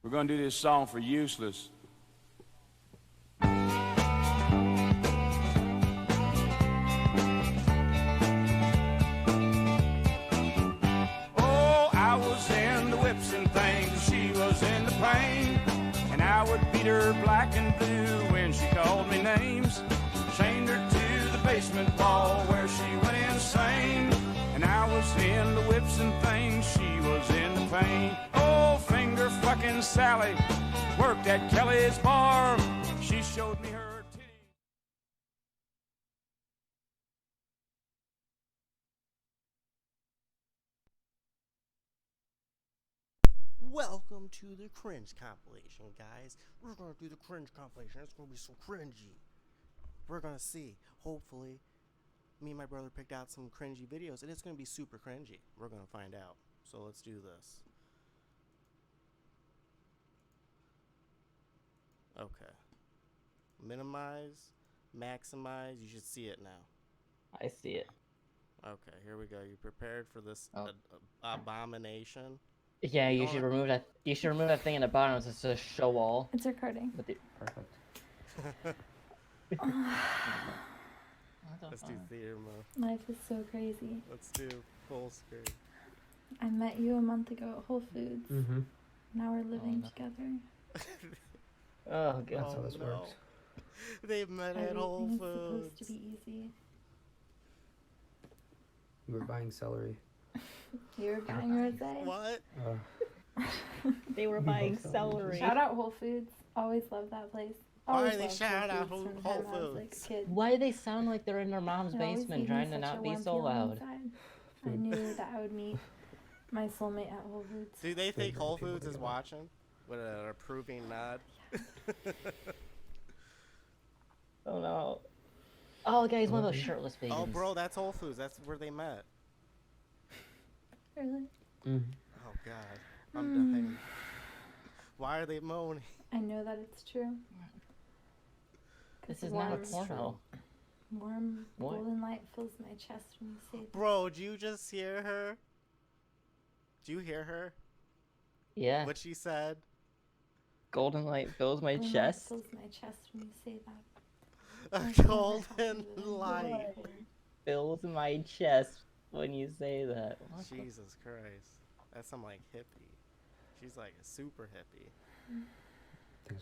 We're gonna do this song for Useless. Oh, I was in the whips and things, she was in the pain, and I would beat her black and blue when she called me names. Chained her to the basement wall where she went insane, and I was in the whips and things, she was in the pain. Oh, finger fucking Sally worked at Kelly's bar. She showed me her titties. Welcome to the Cringe compilation, guys. We're gonna do the Cringe compilation. It's gonna be so cringy. We're gonna see. Hopefully, me and my brother picked out some cringy videos, and it's gonna be super cringy. We're gonna find out. So let's do this. Okay. Minimize, maximize. You should see it now. I see it. Okay, here we go. You prepared for this abomination? Yeah, you should remove that. You should remove that thing in the bottom. So it's a show all. It's recording. Perfect. Let's do theater mode. Life is so crazy. Let's do full screen. I met you a month ago at Whole Foods. Mm-hmm. Now we're living together. Oh, God. That's how this works. They met at Whole Everything's Foods. supposed to be easy. You were buying celery. You were buying rosé. What? They were buying celery. Shout out Whole Foods. Always love that place. Why Always are they loved shouting out Foods from Whole the time I was, like, a Foods? kid. Why do they sound like they're in their mom's It always basement gave me trying to such not a be warm so feeling loud? inside. I knew that I would meet my soulmate at Whole Foods. Do they think Whole Foods is watching? With an approving nod? Oh no. Oh, guys, one of those shirtless vegans. Oh, bro, that's Whole Foods. That's where they met. Really? Mm. Oh, God. I'm dying. Why are they moaning? I know that it's true. This is not a warm, porno. Warm What? golden light fills my chest when you say that. Bro, do you just hear her? Do you hear her? Yeah. What she said? Golden light fills my Golden light chest. fills my chest when you say that. A golden light. Fills my chest when you say that. What the- Jesus Christ. That's some, like, hippie. She's like a super hippie.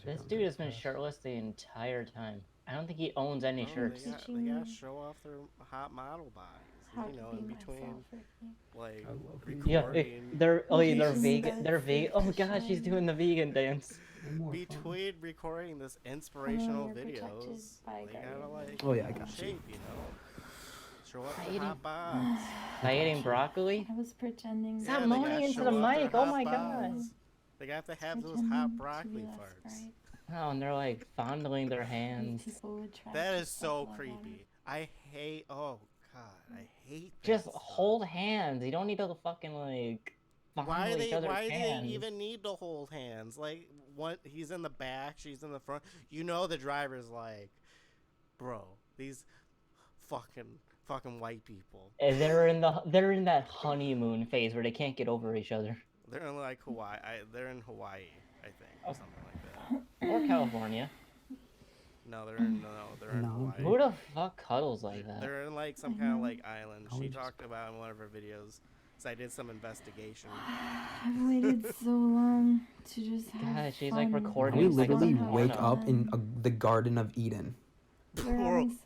This dude has been shirtless the entire time. I don't think he owns any Oh, shirts. They gotta show off their hot model bodies. How You to know, be in myself, between, Ricky. like, I love you. Yeah, recording. they're Location vegan. They're does vegan. Oh God, she's shine. doing the vegan dance. Between recording this inspirational you're protected videos, by a they gotta, guardian. like, Oh, yeah, I got shape, you know? Show up I the eating- hot bods. By eating broccoli. I was pretending. Stop they moaning gotta into show the off their mic, oh hot my God. bods. They got to have those pretending hot to be broccoli less farts. bright. Oh, and they're like fondling their hands. People would try That to is so suck love creepy. I hate, oh God, I hate that Just stuff. hold hands. You don't need to fucking like fondle Why each other's do they hands. even need to hold hands? Like, what? He's in the back, she's in the front. You know the driver's like, bro, these fucking white people. And they're in that honeymoon phase where they can't get over each other. They're in like Hawaii. They're in Hawaii, I think, or something like that. Or California. No, they're in No. Hawaii. Who the fuck cuddles like that? They're in like some kind of like island. She talked about in one of her videos. So I did some investigation. I've waited so long to just have God, she's, like, fun. recording We It's like literally a wake porno. up in the Garden of Eden. We're Bro, having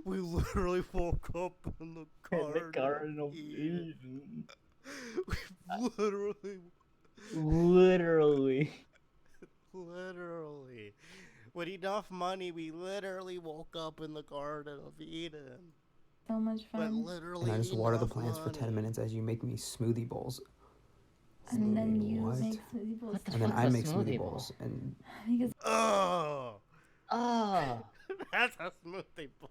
we literally woke up in the Garden, of Eden. We literally, with enough money, we literally woke up in the Garden of Eden. so much But fun. literally, And I just water the enough plants for 10 money. minutes as you make me smoothie bowls. And then you What? make smoothie bowls. What the And then fuck's I a make smoothie smoothie bowl? bowls. And Because Oh, Oh, that's a smoothie bowl.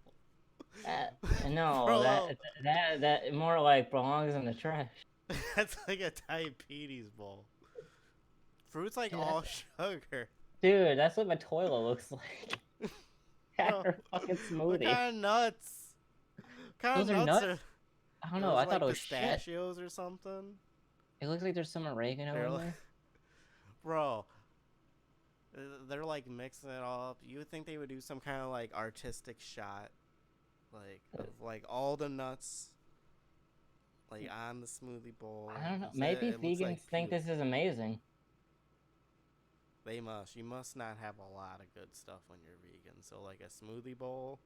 no, Bro. that more like belongs in the trash. That's like a diabetes bowl. Fruit's like Dude, all sugar. Dude, that's what my toilet looks like. Bro, Her fucking What smoothie. kind of nuts? What kind Those of are nuts nuts? I don't are know. those, I thought like it was shit. pistachios or something? It looks like there's some oregano They're in like- there. Bro, They're like mixing it all up. You would think they would do some kind of like artistic shot, like of like all the nuts, like on the smoothie bowl. I don't know. Instead, Maybe it looks vegans like think puke. this is amazing. They must. You must not have a lot of good stuff when you're vegan. So like a smoothie bowl,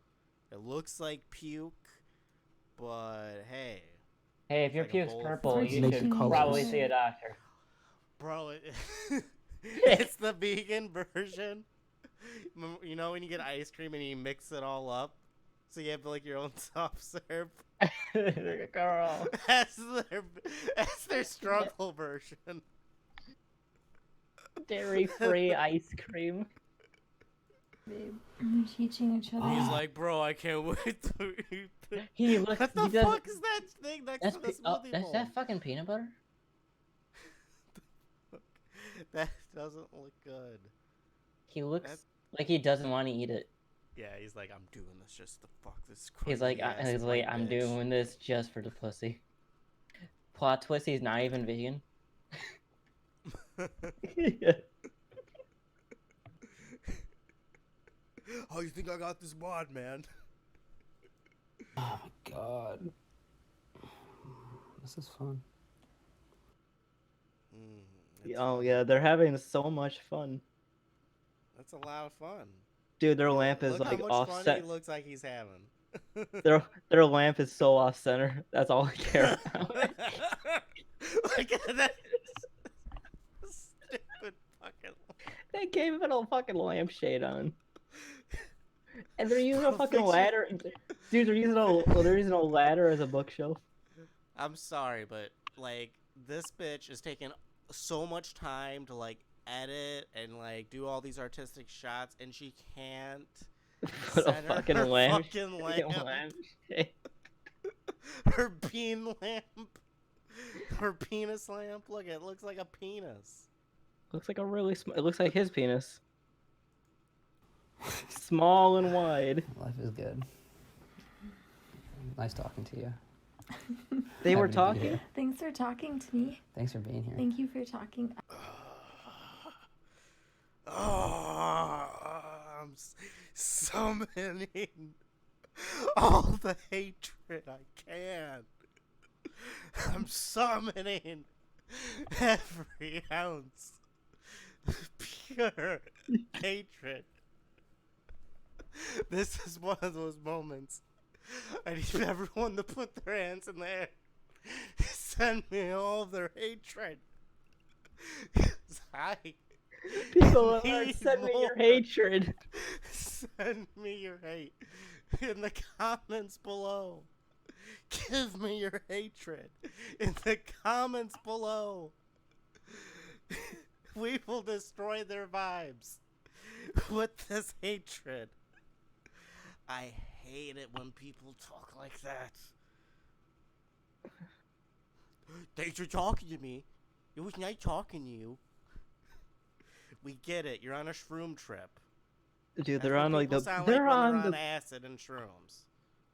it looks like puke, but hey. Hey, if your like a puke's bowl of purple, fruit. you Make should it colors. probably see a doctor. Bro, it's the vegan version. You know when you get ice cream and you mix it all up? So you have like your own soft serve? Girl. That's their struggle version. Dairy-free ice cream. Babe, we're teaching each other. He's like, bro, I can't wait to eat this. He looks. What the he does, fuck is that thing next that's to the oh, smoothie that's bowl? that fucking peanut butter? That doesn't look good. He looks like he doesn't want to eat it. Yeah, he's like, I'm doing this just to fuck this He's like, crazy-ass white I'm bitch." doing this just for the pussy. Plot twist: he's not even vegan. Yeah. Oh, you think I got this mod, man? Oh my god. This is fun. Oh yeah, they're having so much fun. That's a lot of fun. Dude, their lamp is Look like how much fun offset. he looks like he's having. Their lamp is so off center. That's all I care about. Look at that stupid fucking. They gave it a fucking lampshade on. And they're using a Bro, fucking fix it. ladder. Dude, they're using a ladder as a bookshelf. I'm sorry, but like this bitch is taking so much time to like edit and like do all these artistic shots, and she can't Put a center fucking her lamp. fucking lamp. lampshade. Her bean lamp. Her penis lamp. Look, it looks like a penis. Looks like a really it looks like his penis. Small and wide. Life is good. Nice talking to you. They were Happy to be talking. here. Thanks for talking to me. Thanks for being here. Thank you for talking. Oh, I'm summoning all the hatred I can. I'm summoning every ounce of pure hatred. This is one of those moments. I need everyone to put their hands in the air. Send me all of their hatred. 'Cause I People are need send me your more. hatred. Send me your hate in the comments below. Give me your hatred in the comments below. We will destroy their vibes with this hatred. I hate it when people talk like that. Thanks for talking to me. It was nice talking to you. We get it. You're on a shroom trip. Dude, That's they're what on like people the sound they're like when on they're on the acid and shrooms.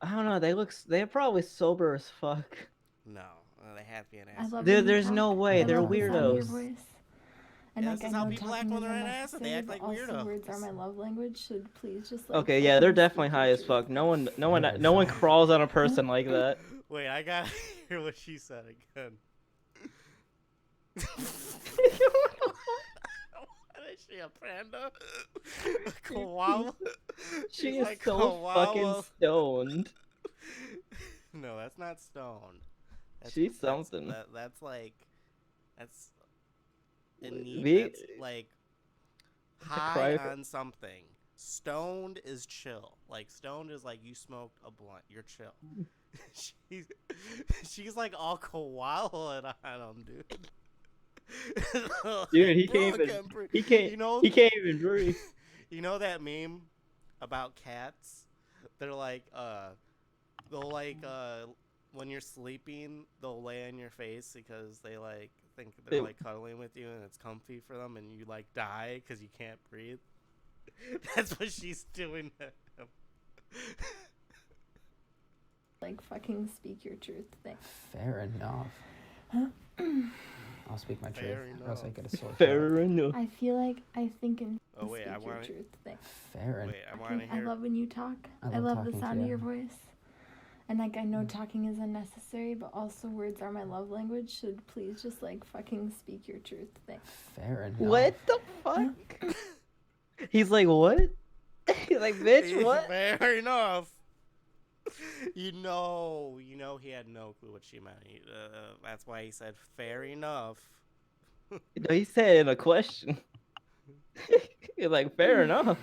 I don't know, they're probably sober as fuck. No, they have to be an I acid. love Dude, when you there's talk. no way, I they're love the sound of your weirdos. voice. And Yeah, like this I is how know people act talking when they're isn't on acid. They necessary, act like but also weirdos. words are my love language. Should please just like. Okay, yeah, they're fucking definitely speak high your as fuck. truth. No one crawls on a person like that. Wait, I gotta hear what she said again. What is she, a panda? A koala? She She's is like so koala. fucking stoned. No, that's not stoned. She's something. That's like, that's Me- that's like a high cry- on something. Stoned is chill. Like stoned is like you smoked a blunt. You're chill. she's like all koala on him, dude. Dude, he Bro, can't I even. can't breathe. He can't. You know, He can't even breathe. you know that meme about cats? They're like, they'll like, when you're sleeping, they'll lay on your face because they like think they're like cuddling with you and it's comfy for them, and you like die because you can't breathe. That's what she's doing to him. Like fucking speak your truth. Thanks. Fair enough. I'll speak my truth, Fair or else I enough. get a sore throat. Fair enough. I feel like I think and Oh wait, speak I your want. truth thing. Fair enough. Wait, I want to I hear. love when you talk. I I love love the talking sound to of you. your voice. And like I know talking is unnecessary, but also words are my love language. So please just like fucking speak your truth thing. Fair enough. What the fuck? He's like, what? He's like, bitch, what? Fair enough. You know, he had no clue what she meant. That's why he said fair enough. No, he said in a question. You're like, fair enough.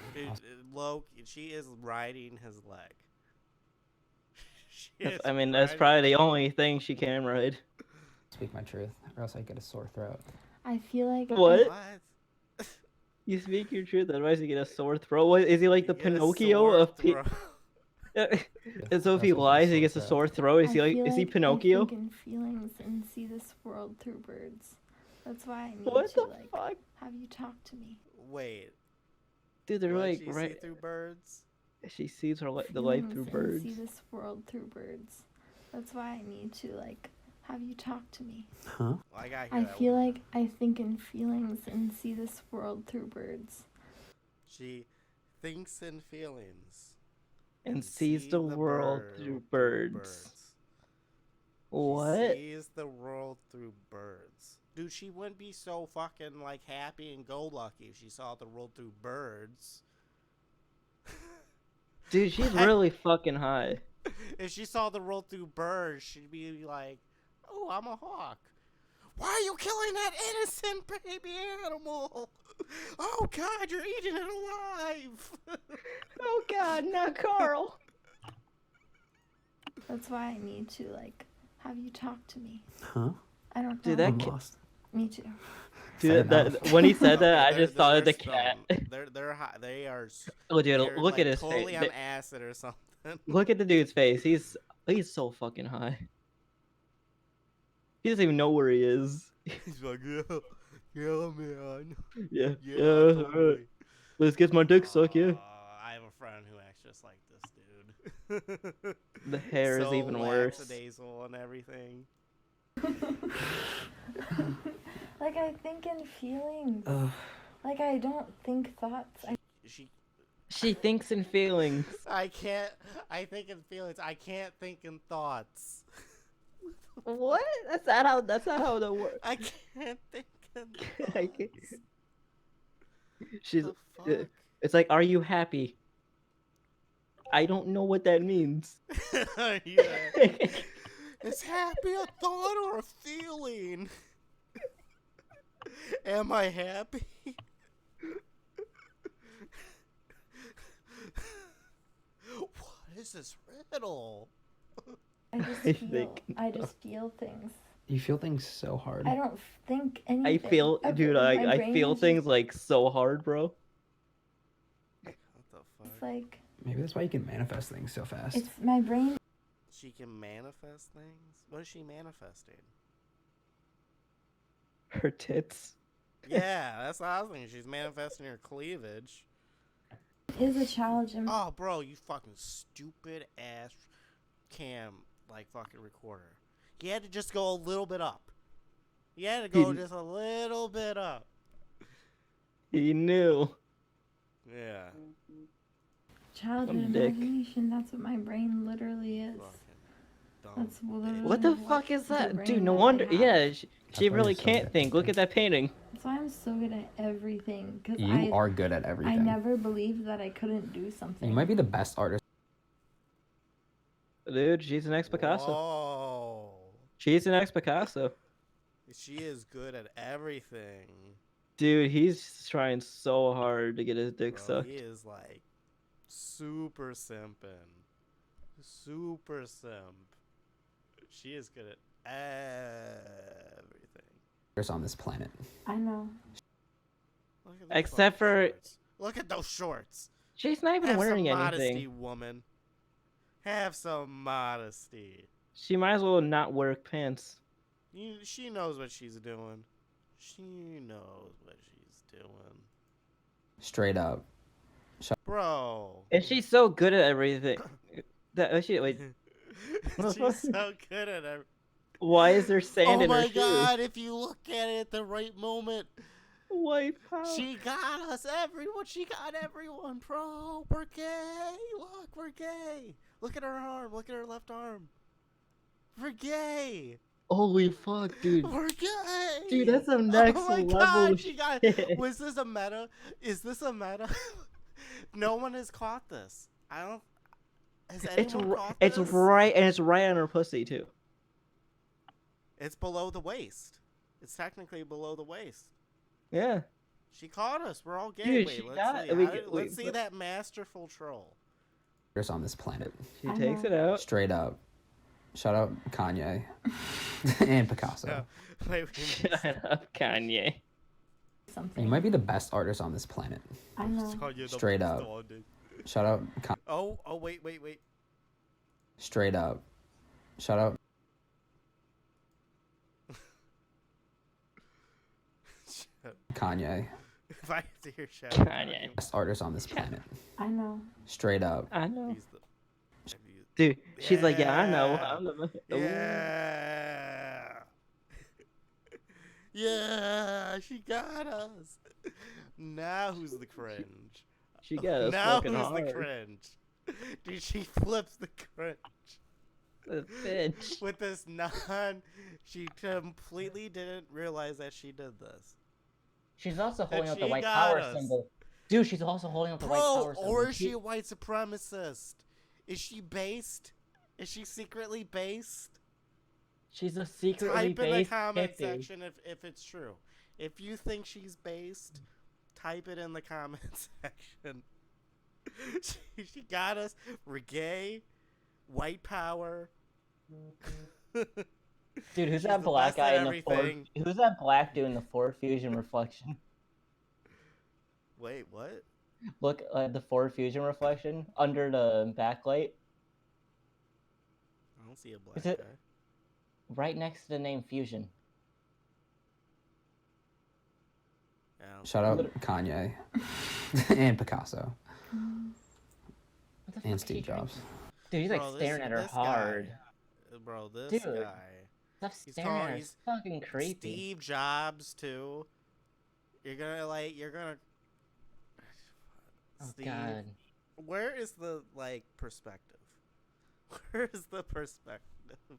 Loki, she is riding his leg. I mean, that's probably the only thing she can ride. Speak my truth, or else I get a sore throat. I feel like What? What? You speak your truth, otherwise you get a sore throat. What is he like the You get a Pinocchio sore of throat. And so if he lies, he gets a sore throat. Is he like? Is he Pinocchio? I think in feelings and see this world through birds. That's why I need What to the like fuck? have you talk to me. Wait, Dude, they're what, like she right. see through birds? She sees her the life Feelings through and birds. see this world through birds. That's why I need to like have you talk to me. Huh? Well, I gotta hear I that feel one. like I think in feelings and see this world through birds. She thinks in feelings And sees the world through birds. She What? sees the world through birds. Dude, she wouldn't be so fucking like happy and go lucky if she saw the world through birds. Dude, she's really fucking high. If she saw the world through birds, she'd be like, "Oh, I'm a hawk. Why are you killing that innocent baby animal? Oh God, you're eating it alive." Oh God, not Carl. That's why I need to like have you talk to me. Huh? I don't know. Dude, that I'm kid. lost. Me too. Dude, Fair that when he said that, I Okay, just thought of the they're cat. stoned. They're high. They are. Oh, dude, they're, look like, at his totally face. on acid or something. Look at the dude's face. He's so fucking high. He doesn't even know where he is. He's like, yeah, man. Yeah, Yeah, alright. totally. Let's get my dick sucked, yeah. I have a friend who acts just like this dude. The hair is so even worse. lackadaisical and everything. Like I think in feelings. Ugh. Like I don't think thoughts. She thinks in feelings. I think in feelings. I can't think in thoughts. What? That's not how that works. I can't think in I thoughts. can't. She's. The fuck? It's like, are you happy? I don't know what that means. Yeah. Is happy a thought or a feeling? Am I happy? What is this riddle? I just feel things. You feel things so hard. I don't think anything. I feel, dude. My I brain feel is things just- like so hard, bro. What the It's fuck? like Maybe that's why you can manifest things so fast. it's my brain. She can manifest things? What is she manifesting? Her tits. Yeah, that's what I was thinking. She's manifesting her cleavage. Is a challenge. Oh, bro, you fucking stupid ass cam, like, fucking recorder. You had to just go a little bit up. You had to go just a little bit up. He knew. Yeah. Childhood dick. imagination. That's what my brain literally is. Fucking dumb. That's literally What the fuck is that, dude? No wonder. Yeah, she why really you're so can't good. think. Look at that painting. That's why I'm so good at everything. Cause You are good at I everything. never believed that I couldn't do something. You might be the best artist. Dude, she's an ex-Picasso. Whoa. She's an ex-Picasso. She is good at everything. Dude, he's trying so hard to get his dick Bro, sucked. he is, like, super simping. Super simp. She is good at everything. On this planet. I know. Look at those Except fucking for- shorts. Look at those shorts. She's not even Have wearing some anything. modesty, woman. Have some modesty. She might as well not wear pants. She knows what she's doing. She knows what she's doing. Straight up. Bro. And she's so good at everything. That she wait. She's so good at everything. Why is there sand Oh in her my shoe? god, if you look at it at the right moment. White power. She got us, everyone. She got everyone, bro. We're gay. Look, we're gay. Look at her arm. Look at her left arm. We're gay. Holy fuck, dude. We're gay. Dude, that's some next oh my level god, she got shit. Was this a meta? Is this a meta? No one has caught this. I don't. Has anyone caught this? It's right, and it's right on her pussy too. It's below the waist. It's technically below the waist. Yeah. She caught us. We're all gay. Dude, wait, she let's got- see. wait, Let's see but- that masterful troll. On this planet. She takes it out. Straight up. Shout out Kanye and Picasso. Wait, Shut up, Kanye. Something. You might be the best artist on this planet. I know. Straight up. Shout out. Oh, wait. Straight up. Shout out. Kanye. If I have to hear shout Kanye. Best artist on this planet. I know. Straight up. I know. He's the, Dude, she's like, yeah, I know. I'm the. yeah. Yeah, she got us. Now who's the cringe? She got us Now fucking who's hard. the cringe? Dude, she flips the cringe. The bitch. With this she completely didn't realize that she did this. She's also holding up the she white got power us. symbol. Dude, she's also holding up the white power symbol. Or is she a white supremacist? Is she based? Is she secretly based? She's a secretly Type in the based comment hippie. section if it's true. If you think she's based, type it in the comment section. She got us. We're gay. White power. Dude, who's She's that the black best at guy in the Ford? everything. Who's that black dude in the Ford Fusion reflection? Wait, what? Look at the Ford Fusion reflection under the backlight, I don't see a black Is it- guy. right next to the name Fusion. Yeah, I don't Shout out Kanye and Picasso What the fuck and is she Steve Jobs. drinking? Dude, he's like Bro, staring at her this hard. Guy, bro, this Dude. guy. Stop He's staring at her. calling- It's fucking creepy. Steve Jobs too. You're gonna. Oh Steve, god. where is the perspective? Where is the perspective?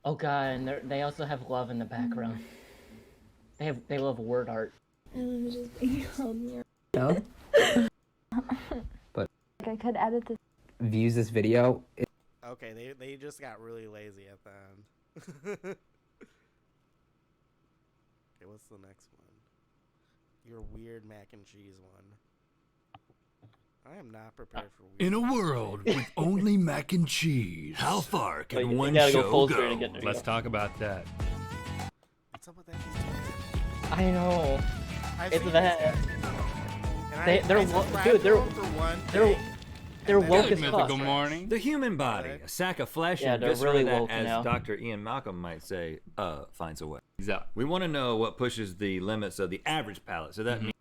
Oh god, and they also have love in the background. They love word art. And then just being held near. No. Like I could edit this. Views this video. Okay, they just got really lazy at the end. Okay, what's the next one? Your weird mac and cheese one. I am not prepared for weird. In a mac and world cheese. with only mac and cheese, how far Wait, can you one gotta go show full go? screen and get there. Let's talk about that. What's up with that? Thing? I know. I've It's seen that. these guys. And They're I wo- subscribe dude, to they're- them for one they're- thing, they're and then woke they as make fuck. it Mythical morning. The human body, Okay. a sack of flesh Yeah, and they're viscera really that, woke as now. Dr. Ian Malcolm might say, finds a way. We want to know what pushes the limits of the average palate. So that means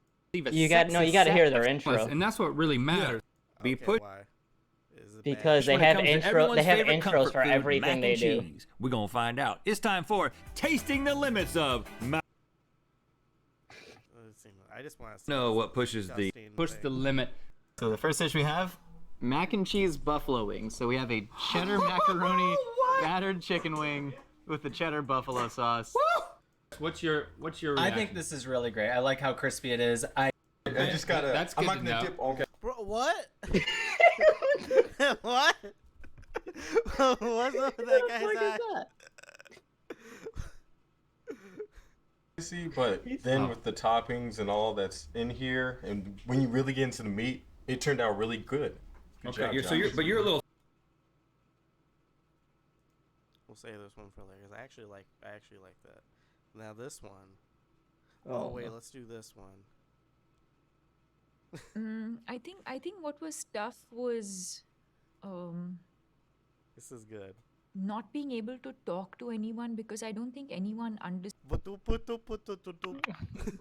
You got to hear their intro And that's what really matters. be Okay, put why? Is it because bad? they when it have comes to intro. everyone's They have favorite intros comfort for food, everything mac they and do. cheese. We're gonna find out. It's time for tasting the limits of. I just want to Know what pushes the Push the limit. So the first dish we have, mac and cheese buffalo wings. So we have a cheddar macaroni battered chicken wing with the cheddar buffalo sauce. What's your reaction? I think this is really great. I like how crispy it is. I just gotta. That's I'm good not to gonna know. dip. Okay. Bro, what? What? What's up with that guy's eye? See, but then with the toppings and all that's in here, and when you really get into the meat, it turned out really good. Good job, John. you're a little. We'll save this one for later. 'Cause I actually like that. Now this one. Oh wait, let's do this one. I think what was tough was This is good. not being able to talk to anyone because I don't think anyone understood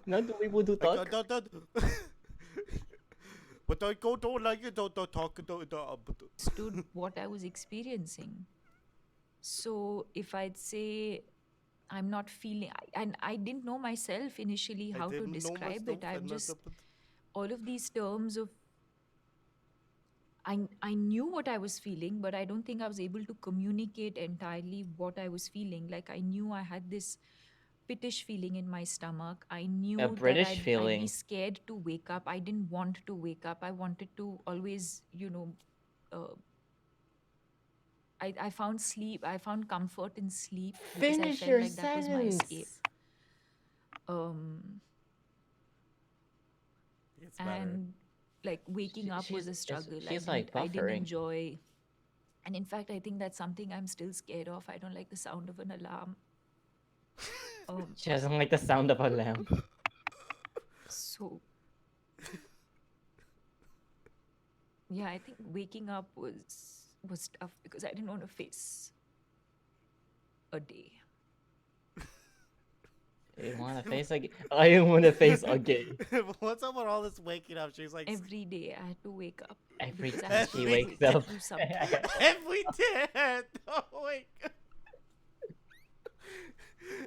Not the people who talk. But I go don't like it. Don't talk. what I was experiencing. So if I'd say I'm not feeling, and I didn't know myself initially how to describe it. I'm just, all of these terms of, I knew what I was feeling, but I don't think I was able to communicate entirely what I was feeling. Like I knew I had this pittish feeling in my stomach. I knew that British I'd be feeling. scared to wake up. I didn't want to wake up. I wanted to always, I found sleep. I found comfort in sleep because I felt like that was my escape. And like waking up was a struggle. I didn't enjoy. And in fact, I think that's something I'm still scared of. I don't like the sound of an alarm. She doesn't like the sound of a lamp. So, yeah, I think waking up was tough because I didn't want to face a day. I didn't want to face a gay. What's up with all this waking up? She's like, every day I had to wake up. Every time she wakes up. Every day I had to wake up.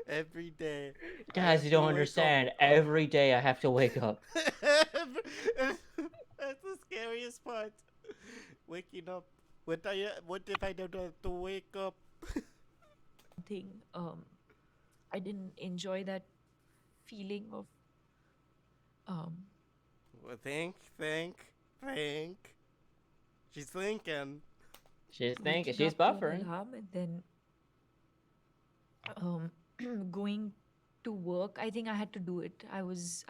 Every day. Guys, you don't understand. Every day I have to wake up. That's the scariest part. Waking up. What if I don't have to wake up? I didn't enjoy that feeling of Think. She's thinking. She's thinking. She's buffering. And then going to work. I think I had to do it. I was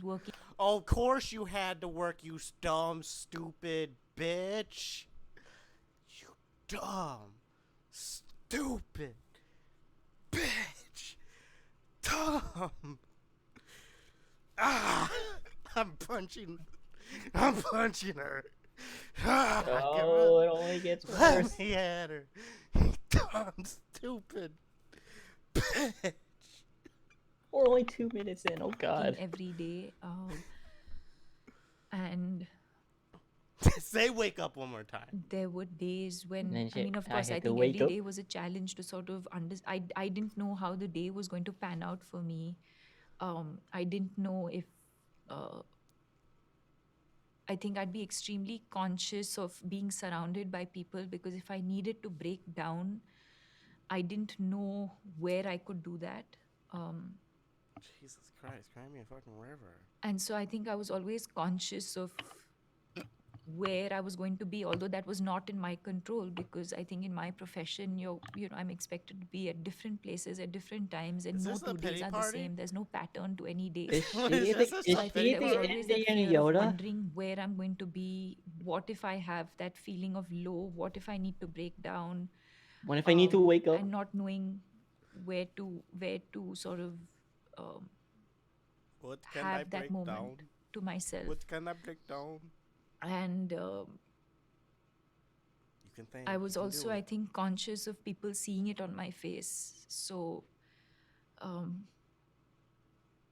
working. Oh, of course you had to work, you dumb, stupid bitch. You dumb, stupid bitch. Dumb. Ah, I'm punching her. Ah, oh, it only gets worse. Let me at her. You dumb, stupid bitch. We're only 2 minutes in. Oh God. Every day, and say wake up one more time. There were days when of I course, had I to think wake every up. day was a challenge to sort of I didn't know how the day was going to pan out for me. I didn't know if I think I'd be extremely conscious of being surrounded by people, because if I needed to break down, I didn't know where I could do that. Jesus Christ, cry me a fucking river. And so I think I was always conscious of where I was going to be, although that was not in my control, because I think in my profession, I'm expected to be at different places at different times, and no 2 days are the same. There's no pattern to any day. Is So she I think there was always that Indian fear of Yoda? wondering where I'm going to be. What if I have that feeling of low? What if I need to break down? What if I need to wake up? And not knowing where to sort of What can have I that break moment down? to myself. What can I break down? And You can think. I was you can also, do I it. think, conscious of people seeing it on my face. So,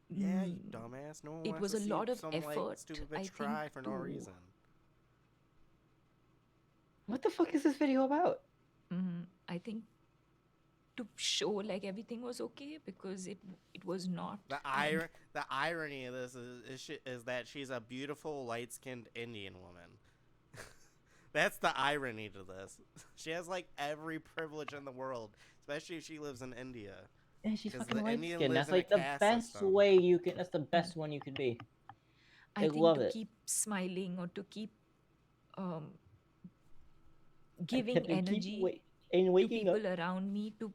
Yeah, you dumbass. No one it wants was to a see lot of some, effort, Like, stupid bitch I cry think, for no to- reason. What the fuck is this video about? I think to show like everything was okay, because it was not. The irony of this is that she's a beautiful, light-skinned Indian woman. That's the irony to this. She has like every privilege in the world, especially if she lives in India. Yeah, she's 'Cause fucking the light Indian skin. lives That's in a like the caste best system. way you can. That's the best one you could be. I think love to it. keep smiling, or to keep I giving kept- I keep energy and to waking up. people around me to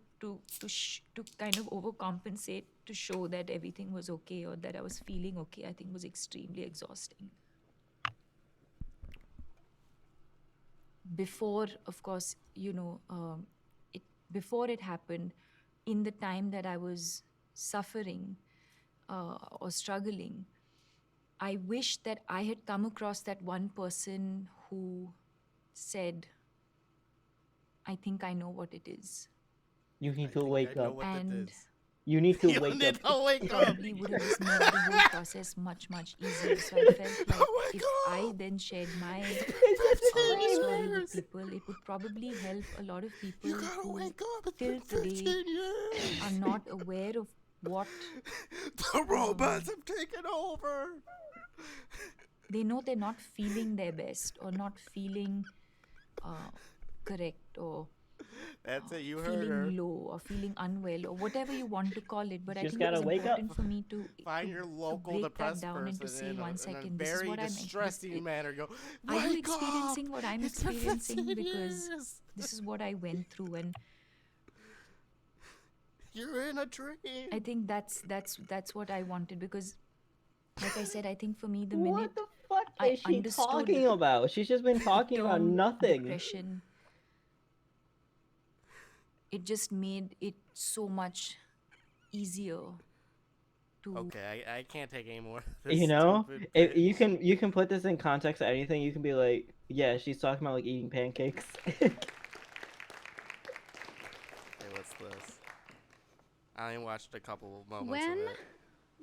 kind of overcompensate, to show that everything was okay, or that I was feeling okay, I think was extremely exhausting. Before, of course, before it happened, in the time that I was suffering or struggling, I wish that I had come across that one person who said, I think I know what it is. You need to think wake I know up. what that And is. You need to You wake need up. to wake up. Probably would have just made the whole process much easier. So I felt like if I then shared my story with people, it would probably help a lot of people who till today are not aware of what The robots have taken over. they know they're not feeling their best or not feeling correct or That's it. You heard her. feeling low or feeling unwell or whatever you want to call it. But I Just think it was gotta wake up. important for me to Find your local break that depressed down and to person say in 1 a second, this is very what I'm distressing manner. Go, are you wake experiencing up. what I'm It's been experiencing 15 because years. this is what I went through, and You're in a dream. I think that's what I wanted because, like I said, I think for me the minute What the fuck I is she understood talking about? She's just been talking about term nothing. depression, it just made it so much easier to Okay, I can't take any more. You know, if you can put this in context of anything. You can be like, yeah, she's talking about like eating pancakes. Hey, what's this? I only watched a couple of moments When of it.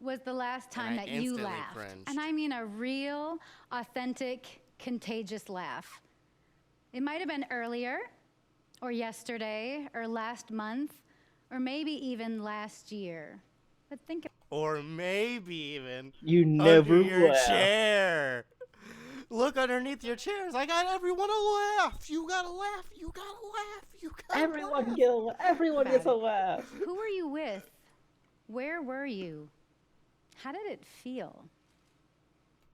was the last time And I that you instantly laughed? cringed. And I mean a real, authentic, contagious laugh. It might have been earlier, or yesterday, or last month, or maybe even last year. But think Or maybe even You never under your laugh. chair. Look underneath your chairs. I got everyone to laugh. You gotta laugh. You gotta laugh. You gotta Everyone laugh. everyone gets a laugh. who were you with? Where were you? How did it feel?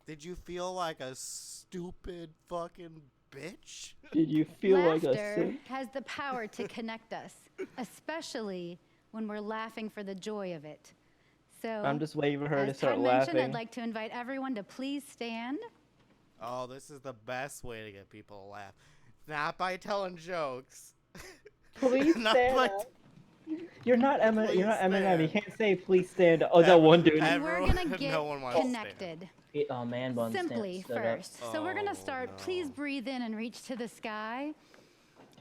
Did you feel like a stupid fucking bitch? Did you feel like a Laughter simp? has the power to connect us, especially when we're laughing for the joy of it. So I'm just waiting for her to as start Todd mentioned, laughing. I'd like to invite everyone to please stand. Oh, this is the best way to get people to laugh. Not by telling jokes. Please Not stand by up. You're not Eminem. Please You're not Eminem. You stand. can't say please stand up. Oh, that one dude. And we're Everyone- gonna get no one wants to stand. connected. Oh man, bun Simply stood up. first. So we're gonna Oh, start. no. Please breathe in and reach to the sky.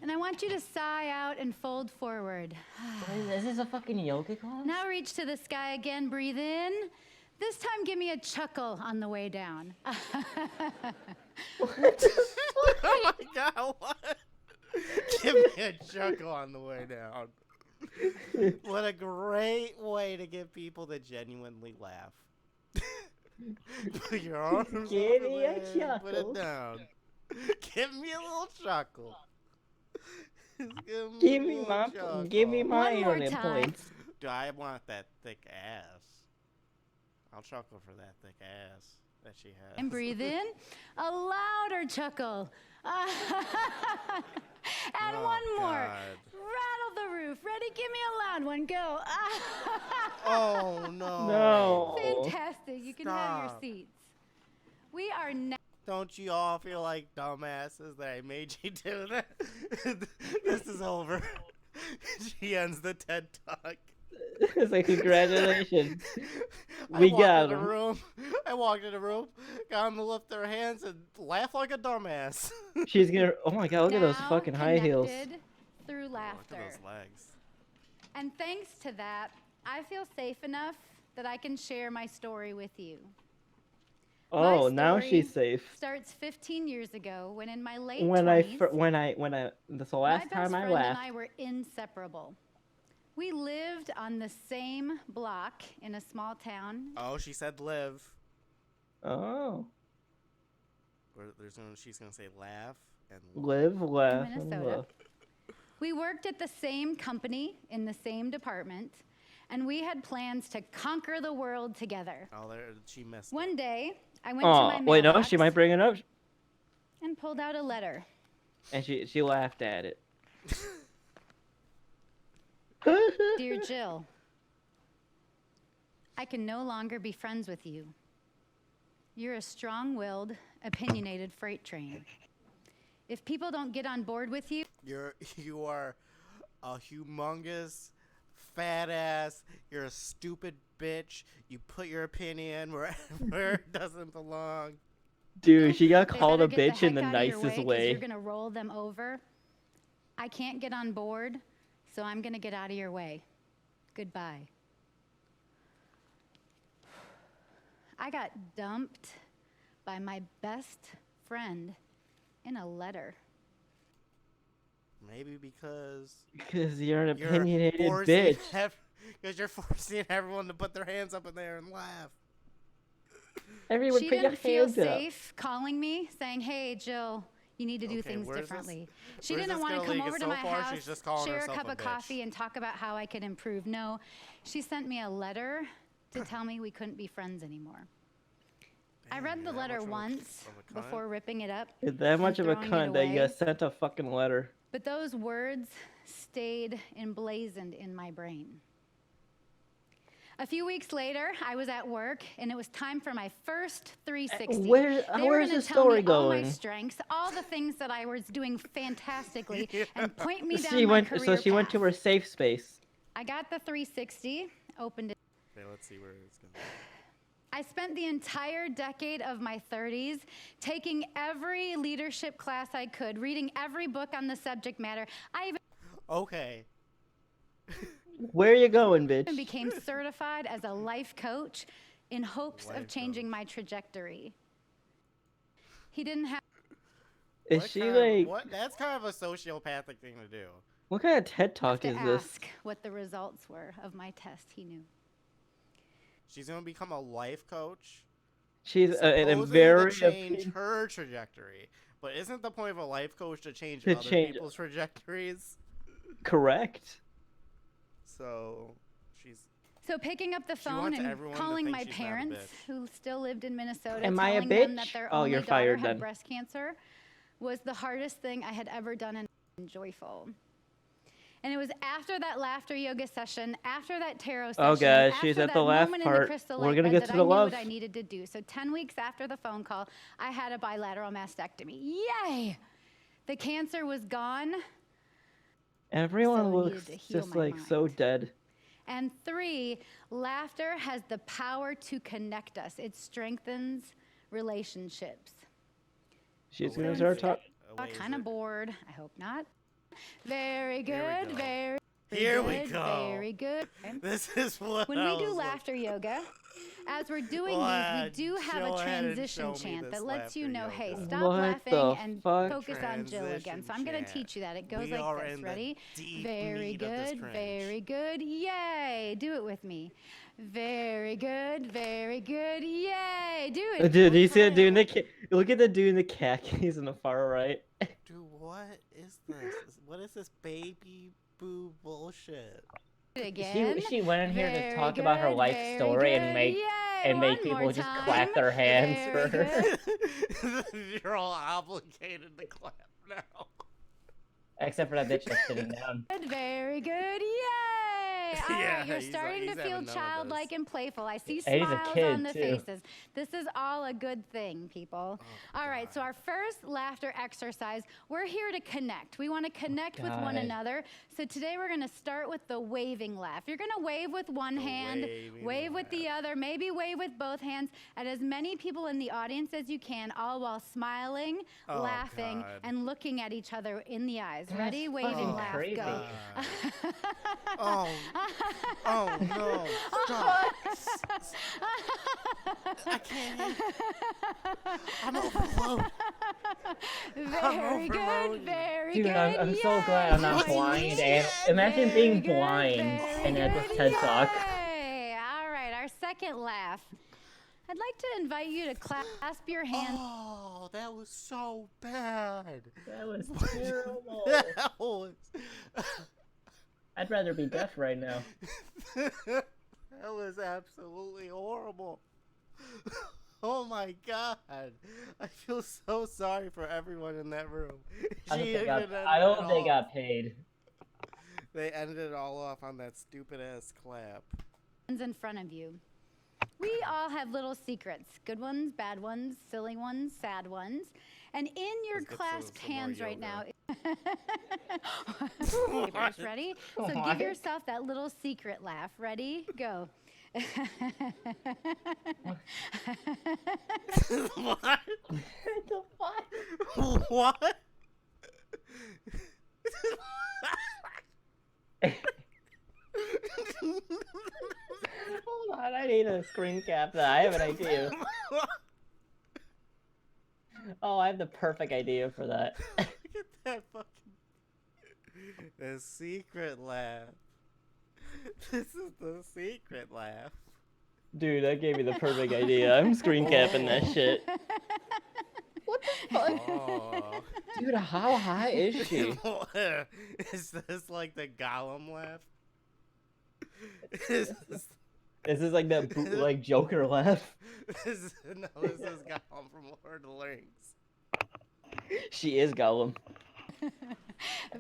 And I want you to sigh out and fold forward. Is this a fucking yoga class? Now reach to the sky again. Breathe in. This time, give me a chuckle on the way down. Oh my god, what? Give me a chuckle on the way down. What a great way to get people to genuinely laugh. Put your arms Give over me a there, put chuckle. it down. Give me a little chuckle. Just Give a me little my chuckle. give me my One more earning time. points. Do I want that thick ass? I'll chuckle for that thick ass that she has. And breathe in. A louder chuckle. And Oh, one more. God. Rattle the roof. Ready? Give me a loud one. Go. Oh no. No. Fantastic. You can have your Stop. seats. We are now. Don't you all feel like dumbasses that I made you do that? This is over. She ends the TED Talk. It's like congratulations. I We walked got in the him. room. I walked in the room, got them to lift their hands and laugh like a dumbass. She's gonna. Oh my god! Look at those now fucking high heels. connected Through Look laughter. at those legs. And thanks to that, I feel safe enough that I can share my story with you. Oh, My now story she's safe. Starts 15 years ago when in my late When 20s, that's the my last best time I friend laughed. and I were inseparable. We lived on the same block in a small town. Oh, she said live. Oh. Or she's gonna say laugh and Live, laugh, and Minnesota. love. We worked at the same company in the same department, and we had plans to conquer the world together. Oh, there she missed. One day, I went to Oh, my wait, no, mailbox she might bring it up, and pulled out a letter. and she laughed at it. Dear Jill, I can no longer be friends with you. You're a strong-willed, opinionated freight train. If people don't get on board with you, You are a humongous fat ass. You're a stupid bitch. You put your opinion where it doesn't belong. Dude, she got they called a better get bitch the in the heck outta your nicest 'cause way. You're gonna roll them over. I can't get on board, so I'm gonna get out of your way. Goodbye. I got dumped by my best friend in a letter. Maybe because you're an opinionated bitch. Because you're forcing everyone to put their hands up in there and laugh. Everyone She put your didn't feel hands up. safe calling me, saying, "Hey, Jill, you need to do things differently." She didn't want to come over to my house, share a cup of coffee, and talk about how I could improve. No, she sent me a letter to tell me we couldn't be friends anymore. I read the letter once before ripping it up. You're that much of a throwing it cunt that you away. got sent a fucking letter. But those words stayed emblazoned in my brain. A few weeks later, I was at work, and it was time for my first 360. Where's the story going? All my strengths, all the things that I was doing fantastically, and point me down She my went. career So she went to path. her safe space. I got the 360, opened it. Okay, let's see where it's going. I spent the entire decade of my 30s taking every leadership class I could, reading every book on the subject matter. I even Okay. Where are you going, bitch? became certified as a life coach in hopes of changing my trajectory. He didn't have. Is she like? What? That's kind of a sociopathic thing to do. What kind of TED Talk to is this? ask what the results were of my test. He knew. She's gonna become a life coach. She's in a supposedly very to change her trajectory. But isn't the point of a life coach to change other people's trajectories? Correct. So she's. So picking up the phone wants and everyone to calling think my she's not a parents, bitch. who still lived in Minnesota, Am I a telling them that bitch? their Oh, only you're daughter fired had then. breast cancer, was the hardest thing I had ever done and joyful. And it was after that laughter yoga session, after that tarot session, Oh, God, after she's at that the laugh moment in part. the crystal We're light gonna bed get that to I the knew love. what I needed to do. So 10 weeks after the phone call, I had a bilateral mastectomy. Yay! The cancer was gone. Everyone So it looks needed to heal just my like so dead. And 3, laughter has the power to connect us. It strengthens relationships. She's gonna start talking. Kind of bored. I hope not. Very Here we good. go. Very Here good. we go. Very good. This is what When I we do was laughter yoga, as we're doing What? these, we do have Go a ahead and transition show me chant this that lets you know, laughter hey, yoga. stop What laughing the and fuck? focus on Jill again. So I'm going to Transition teach you that. It goes We like are this. in the Ready? deep Very meat of this good. cringe. Very good. Yay. Do it with me. Very good. Very good. Yay. Do it. Dude, do you see that dude in the look at the dude in the khakis in the far right. Dude, what is this? What is this baby boo bullshit? Again. She went in here to Very talk about her good, life very story good. and make Yay, people one more just time. clap their hands Very for her. You're all obligated to clap now. Except for that bitch that's sitting down. Good, very good. Yay! All Yeah, right, you're he's starting to having feel none of childlike and playful. I see And he's a smiles kid, on the too. faces. This is all a good thing, people. All right, so our first laughter exercise, we're here to connect. We want to connect with one God. another. So today we're going to start with the waving laugh. You're going to wave with one hand, wave with the other, maybe wave with both hands at as many people in the audience as you can, all while smiling, Oh, laughing, God. and looking at each other in the eyes. That's Ready? Waving fucking laugh. crazy. Go. Oh no! Stop! I can't. I'm overloaded. Very good, overloaded. very Dude, good. I'm so glad I'm not blind. And imagine being blind and at this TED Talk. Yay. All right, our second laugh. I'd like to invite you to clasp your hands. Oh, that was so bad. That was terrible. That was. I'd rather be deaf right now. That was absolutely horrible. Oh my god. I feel so sorry for everyone in that room. I hope they got paid. They ended it all off on that stupid ass clap. In front of you. We all have little secrets. Good ones, bad ones, silly ones, sad ones. And in your Let's get clasped some more hands right now. What? Ready? So What? give yourself that little secret laugh. Ready? Go. What? What? Hold on, I I need a screen cap that. I have an idea. Oh, I have the perfect idea for that. Look at that fucking... The secret laugh. This is the secret laugh. Dude, that gave me the perfect idea. I'm screen capping that shit. What the fuck? Oh. Dude, how high is she? Is this like the Gollum laugh? Is this like that bootleg Joker laugh? No, this is Gollum from Lord of the Rings. She is Gollum.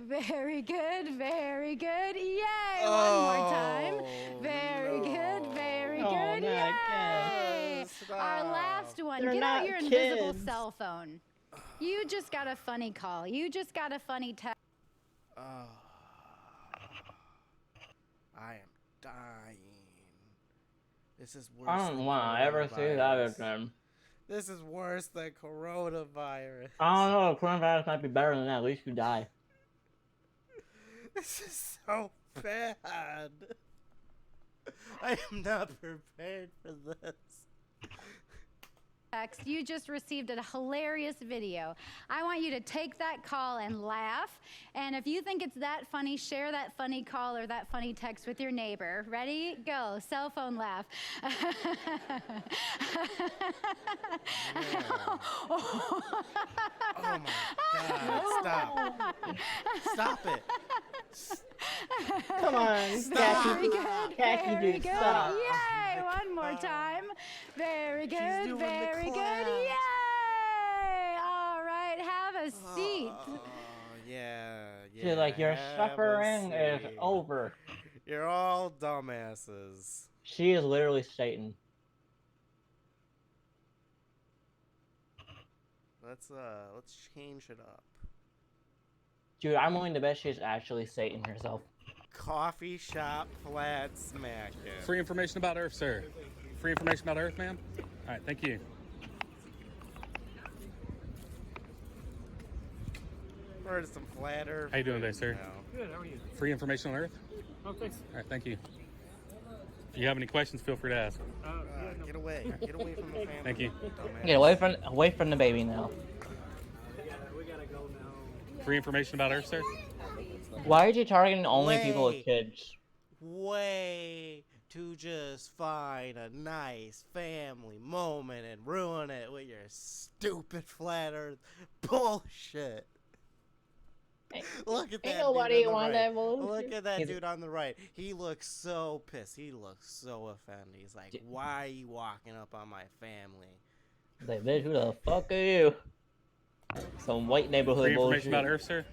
Very good, very good. Yay! One more time. Very good, very good. Yay! Our last one. They're Get out not your invisible kids. cell phone. You just got a funny call. You just got a funny text. I am dying. This is worse. I don't want to ever see that again. This is worse than coronavirus. I don't know, coronavirus might be better than that. At least you die. This is so bad. I am not prepared for this. You just received a hilarious video. I want you to take that call and laugh. And if you think it's that funny, share that funny call or that funny text with your neighbor. Ready? Go. Cell phone laugh. Oh my God. Stop. Stop it. Come on. Stop. Very good. Very good. Stop. Yay. One more time. Very good. doing the Very good. clap. Yay. All right. Have a seat. Yeah. Dude, like, your have a suffering is seat. over. You're all dumbasses. She is literally Satan. Let's change it up. Dude, I'm willing to bet she's actually Satan herself. Coffee shop flat smacking. Free information about Earth, sir. Free information about Earth, ma'am? All right, thank you. Heard some flat Earth. How you doing today, sir? Good, how are you? Free information on Earth? Oh, thanks. All right, thank you. If you have any questions, feel free to ask. Get away. Get away from the family. Thank you. Dumbass. Get away from the baby now. We gotta go now. Free information about Earth, sir? Why are you targeting only people with kids? Way to just find a nice family moment and ruin it with your stupid flat Earth bullshit. Look at that Ain't dude nobody on the want right. that bullshit. Look at that He's- dude on the right. He looks so pissed. He looks so offended. He's like, "Why are you walking up on my family?" Like, bitch, who the fuck are you? Some white neighborhood Free bullshit. information about Earth, sir?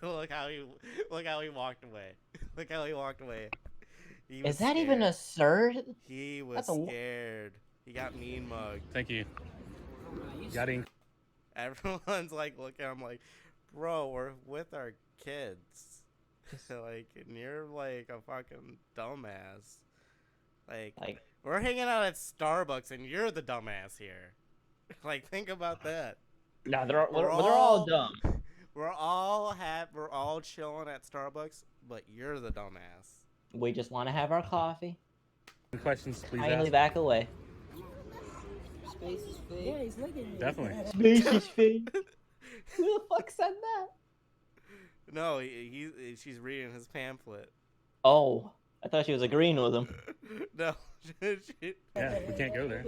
look how he walked away. Look how he walked away. He was Is that even a scared. sir? He was That's a- scared. He got mean mugged. Thank you. Got ink. Everyone's like looking at him like, bro, we're with our kids. Like, and you're like a fucking dumbass. Like we're hanging out at Starbucks and you're the dumbass here. Like, think about that. Nah, they're all dumb. We're all chilling at Starbucks, but you're the dumbass. We just want to have our coffee. Any questions, please Kindly ask. back away. Space is fake. Yeah, he's looking. Definitely. Space is fake. Who the fuck said that? No, she's reading his pamphlet. Oh, I thought she was agreeing with him. No. Yeah, we can't go there.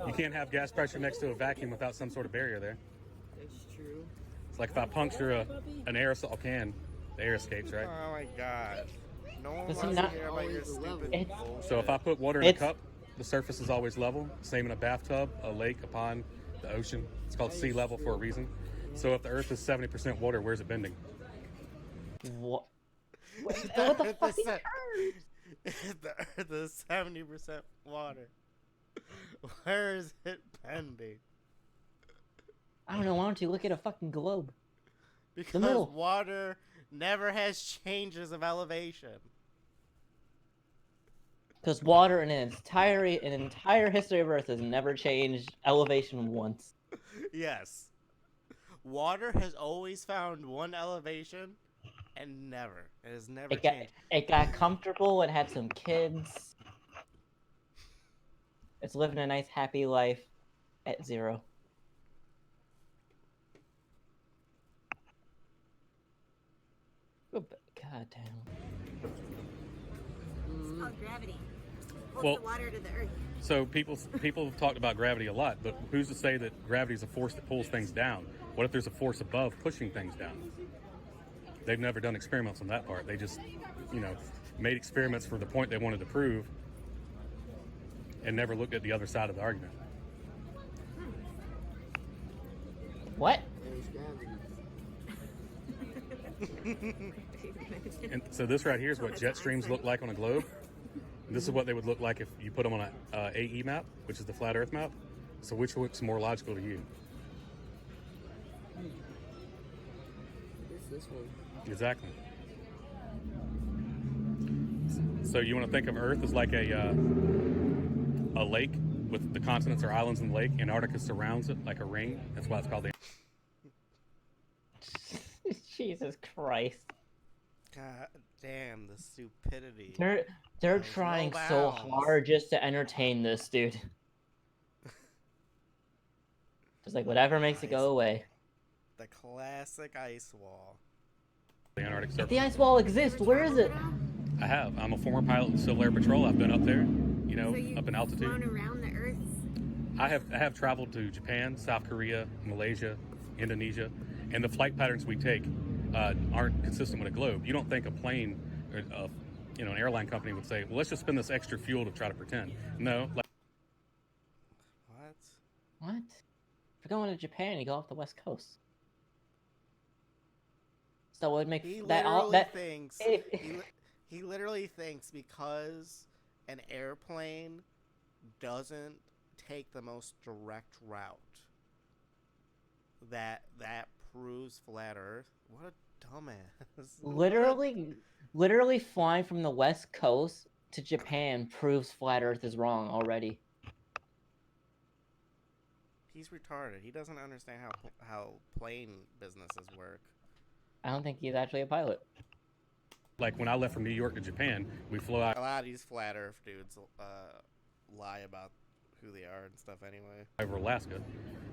You can't have gas pressure next to a vacuum without some sort of barrier there. That's true. It's like if I puncture an aerosol can, the air escapes, right? Oh my god. No one This is wants to not- hear about your stupid bullshit. So if I put water in a cup, the surface is always level. Same in a bathtub, a lake, a pond, the ocean. It's called sea level for a reason. So if the Earth is 70% water, where's it bending? What? What the fuck is The Earth is 70% water. Where is it bending? I don't know. Why don't you look at a fucking globe? Because The middle. water never has changes of elevation. Because water in an entire history of Earth has never changed elevation once. Yes. Water has always found one elevation And never. It has never It got changed. it got comfortable. It had some kids. It's living a nice, happy life at 0. Oh, God damn. It's called gravity. Holds Well, the water to the earth. So people have talked about gravity a lot, but who's to say that gravity is a force that pulls things down? What if there's a force above pushing things down? They've never done experiments on that part. They just, made experiments for the point they wanted to prove and never looked at the other side of the argument. What? And so this right here is what jet streams look like on a globe. This is what they would look like if you put them on a AE map, which is the flat Earth map. So which looks more logical to you? It's this one. Exactly. So you want to think of Earth as like a lake with the continents or islands in the lake. Antarctica surrounds it like a ring. That's why it's called the. Jesus Christ. God damn, the stupidity. They're There's trying no so bounds. hard just to entertain this dude. Just like whatever makes it go away. The classic ice wall. The Antarctic If Circle. the ice wall exists, where is it? I have. I'm a former pilot of the Civil Air Patrol. I've been up there, So up in altitude. Flown around the earth. I have traveled to Japan, South Korea, Malaysia, Indonesia, and the flight patterns we take aren't consistent with a globe. You don't think a plane, or an airline company would say, "Well, let's just spend this extra fuel to try to pretend." No. What? If you're going to Japan, you go off the west coast. So it would make He that all literally that. thinks he literally thinks because an airplane doesn't take the most direct route that proves flat Earth. What a dumbass. Literally flying from the west coast to Japan proves flat Earth is wrong already. He's retarded. He doesn't understand how plane businesses work. I don't think he's actually a pilot. Like when I left from New York to Japan, we flew out A lot of these flat Earth dudes lie about who they are and stuff anyway. over Alaska,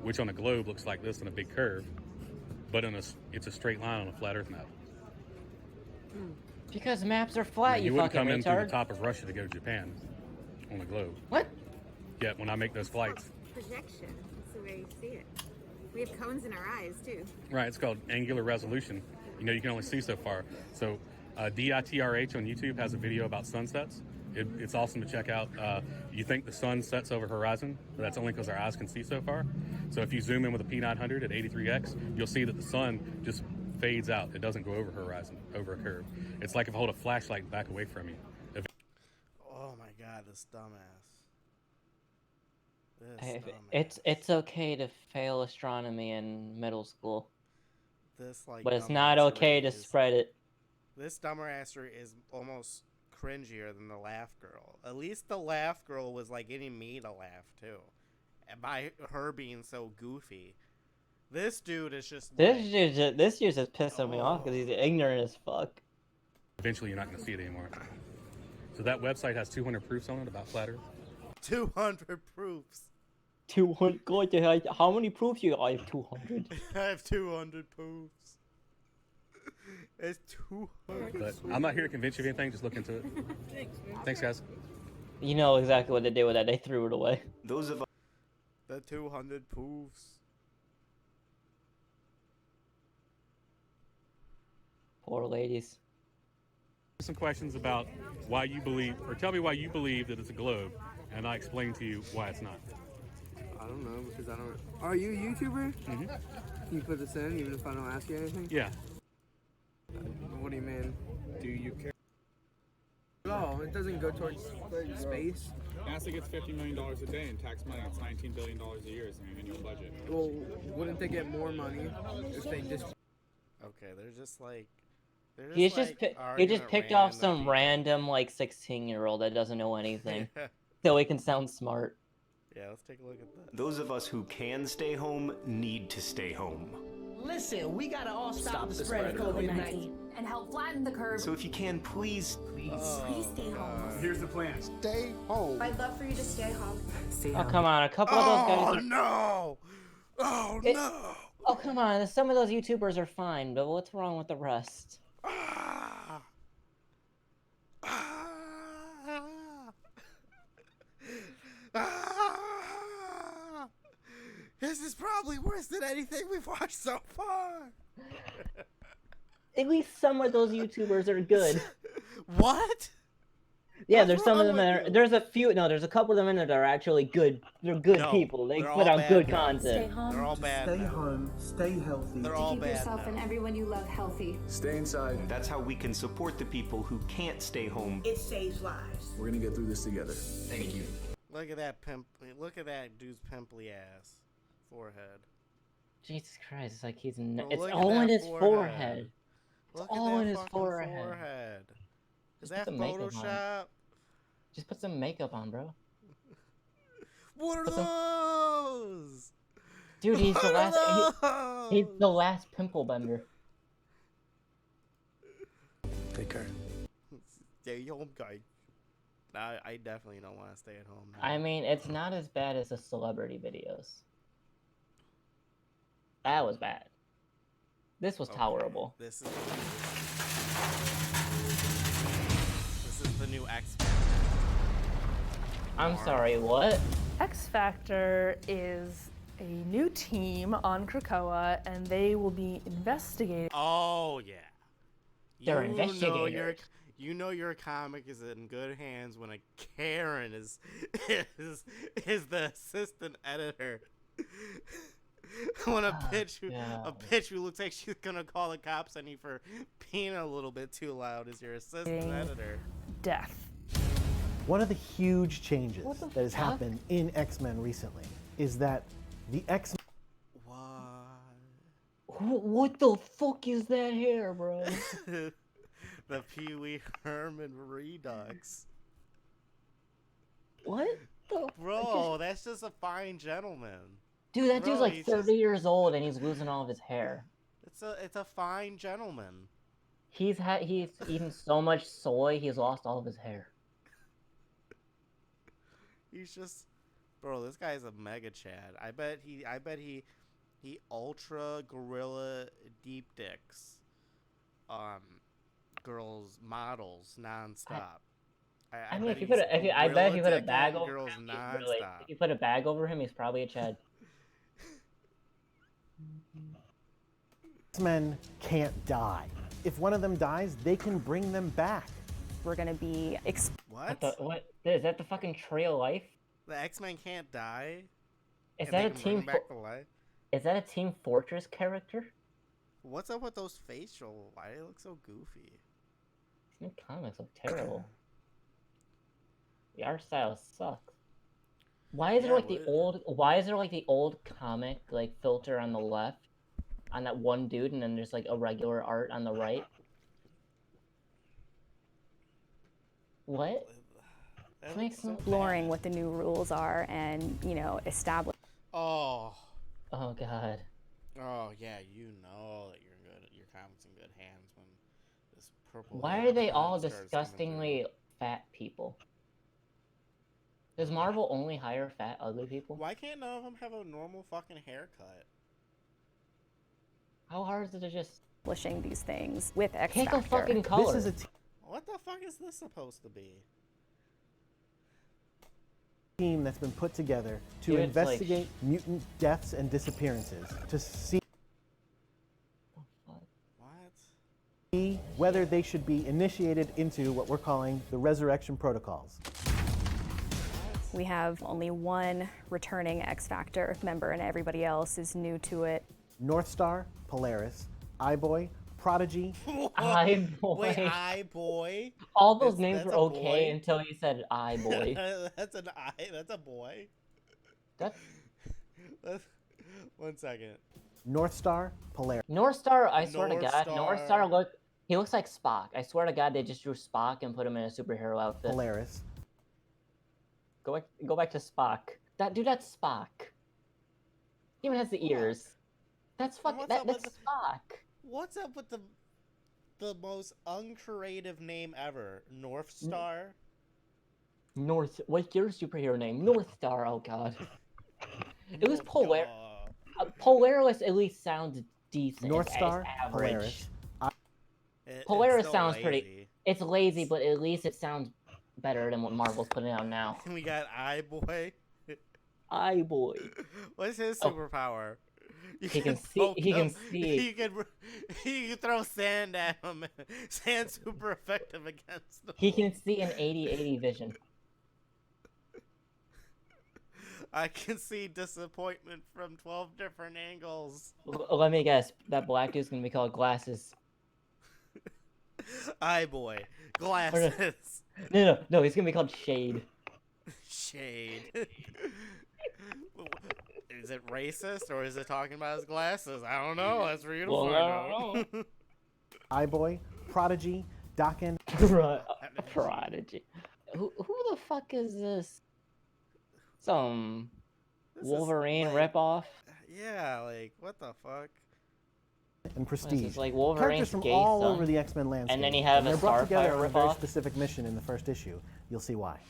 which on a globe looks like this in a big curve, but it's a straight line on a flat Earth map. Because maps are flat, You you wouldn't fucking come in through retard. the top of Russia to go to Japan on a globe. What? Yeah, when I make those flights. Projection. That's the way you see it. We have cones in our eyes too. Right, it's called angular resolution. You can only see so far. So DITRH on YouTube has a video about sunsets. It's awesome to check out. You think the sun sets over horizon, but that's only because our eyes can see so far. So if you zoom in with a P900 at 83x, you'll see that the sun just fades out. It doesn't go over horizon, over a curve. It's like if I hold a flashlight back away from you. Oh my god, this dumbass. This dumbass. It's okay to fail astronomy in middle school, This but it's not okay to spread it. This dumbassery is almost cringier than the laugh girl. At least the laugh girl was like getting me to laugh too, and by her being so goofy. This dude is just. This dude's just pissing me off because he's ignorant as fuck. Eventually, you're not going to see it anymore. So that website has 200 proofs on it about flat Earth. 200 proofs. 200. God, how many proofs you got? I have 200. I have 200 proofs. It's 200. But I'm not here to convince you of anything. Just look into it. Thanks, guys. You know exactly what they did with that. They threw it away. Those of the 200 proofs. Poor ladies. Some questions about why you believe, or tell me why you believe that it's a globe, and I explain to you why it's not. I don't know because I don't. Are you a YouTuber? Mm-hmm. Can you put this in even if I don't ask you anything? Yeah. What do you mean? Do you care? No, it doesn't go towards space. NASA gets $50 million a day in tax money. It's $19 billion a year is their annual budget. Well, wouldn't they get more money if they just? Okay, they're just like. He just picked off some random like 16-year-old that doesn't know anything, so he can sound smart. Yeah, let's take a look at that. Those of us who can stay home need to stay home. Listen, we gotta all stop the spread of COVID-19 and help flatten the curve. So if you can, please stay home. Here's the plan. Stay home. I'd love for you to stay home. Stay Oh, come on. A couple of those guys are... no! Oh, no! Oh, come on. Some of those YouTubers are fine, but what's wrong with the rest? This is probably worse than anything we've watched so far. At least some of those YouTubers are good. What? Yeah, there's some of them that are, there's a few, no, there's a couple of them in there that are actually good. They're good people. They put out good content. Stay home. They're all bad. Stay home. Stay healthy. They're all Keep bad. yourself and everyone you love healthy. stay inside. That's how we can support the people who can't stay home. It saves lives. We're gonna get through this together. Thank you. Look at that pimp. Look at that dude's pimply ass forehead. Jesus Christ, it's like he's. Bro, It's look at all that in his forehead. forehead. It's Look at all that in his fucking forehead. Is Just that put some makeup on. Photoshop? Just put some makeup on, bro. What are those? Dude, he's the What last. are He's the last pimple bender. Take care. Stay home, guy. I definitely don't want to stay at home now. I mean, it's not as bad as the celebrity videos. That was bad. This was tolerable. This is the new X. I'm sorry, what? X Factor is a new team on Krakoa, and they will be investigating. Oh yeah. They're investigators. You know your comic is in good hands when a Karen is the assistant editor. When a bitch who looks like she's gonna call the cops on you for peeing a little bit too loud is your assistant editor. Death. One of the huge changes that has happened in X-Men recently is that the X-Men... What the fuck is that hair, bro? The Pee Wee Herman Redux. What the? Bro, that's just a fine gentleman. Dude, that dude's like 30 years old and he's losing all of his hair. It's a fine gentleman. He's eaten so much soy, he's lost all of his hair. He's just, bro. This guy's a mega Chad. I bet he ultra gorilla deep dicks, girls models nonstop. I mean, if you put I bet if you put a bag over him, if you put a bag over him, he's probably a Chad. X-Men can't die. If one of them dies, they can bring them back. We're gonna be What? What? Is that the fucking Trail Life? The X-Men can't die? Is And that they a can bring Team back to life? Is that a Team Fortress character? What's up with those facial? Why do they look so goofy? These new comics look terrible. The art style sucks. Why is there like the old? Why is there like the old comic like filter on the left, on that one dude, and then there's like a regular art on the right? What? exploring what the new rules are and, you know, establish. Oh God. Oh yeah, you know that your comic's in good hands when this purple. Why are they all disgustingly fat people? Does Marvel only hire fat, ugly people? Why can't none of them have a normal fucking haircut? How hard is it to just establishing these things with X pick Factor? a fucking color? This is What the fuck is this supposed to be? team that's been put together to Dude, investigate mutant deaths and disappearances to see whether they should be initiated into what we're calling the resurrection protocols. We have only one returning X Factor member and everybody else is new to it. North Star, Polaris, iBoy, Prodigy. iBoy. Wait, iBoy? All those names were okay until you said iBoy. That's an I. That's a boy. That's... One second. North Star, Polaris. North Star, I swear to God, Star. North Star he looks like Spock. I swear to God, they just drew Spock and put him in a superhero outfit. Polaris. Go back to Spock. That's Spock. He even has the ears. That's fucking. That's Spock. What's up with the most uncreative name ever? North Star? What's your superhero name? North Star, oh god. It was Polaris at least sounds decent. North it's Star, average. Polaris. Polaris sounds pretty. It's lazy, but at least it sounds better than what Marvel's putting out now. We got Eye-Boy. Eye-Boy. What's his superpower? He can see. He can see. You can throw sand at him. Sand's super effective against him. He can see in 80/80 vision. I can see disappointment from 12 different angles. Let me guess. That black dude's gonna be called Glasses. Eye-Boy. Glasses. No. He's gonna be called Shade. Shade. Is it racist or is it talking about his glasses? I don't know. That's for you to find out. Eye-Boy, Prodigy, Dokken. Prodigy. Who the fuck is this? Some Wolverine ripoff? Yeah, like what the fuck? And Prestige. Like Wolverine's characters from gay all son. over the X-Men landscape. And then he had they're a brought together Starfire on a very ripoff. specific mission in the first issue. You'll see why.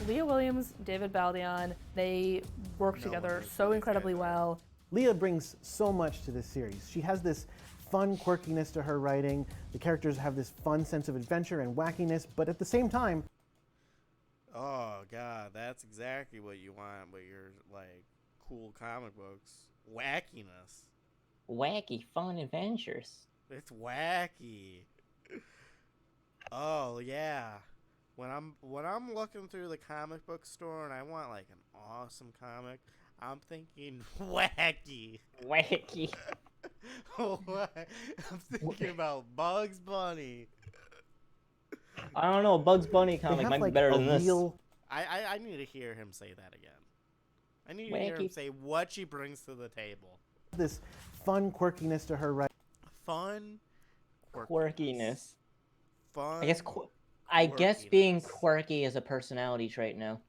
Leah Williams, David Baldeon, they work together so incredibly well. Leah brings so much to this series. She has this fun quirkiness to her writing. The characters have this fun sense of adventure and wackiness, but at the same time... Oh, God, that's exactly what you want with your, like, cool comic books. Wackiness. Wacky, fun adventures. It's wacky. Oh, yeah. When I'm looking through the comic book store and I want like an awesome comic, I'm thinking wacky. Wacky. I'm thinking about Bugs Bunny. I don't know, a Bugs Bunny comic might be better than this. I need to hear him say that again. I need to hear him say what she brings to the table. This fun quirkiness to her writing. Fun quirkiness. Fun. I guess being quirky is a personality trait now.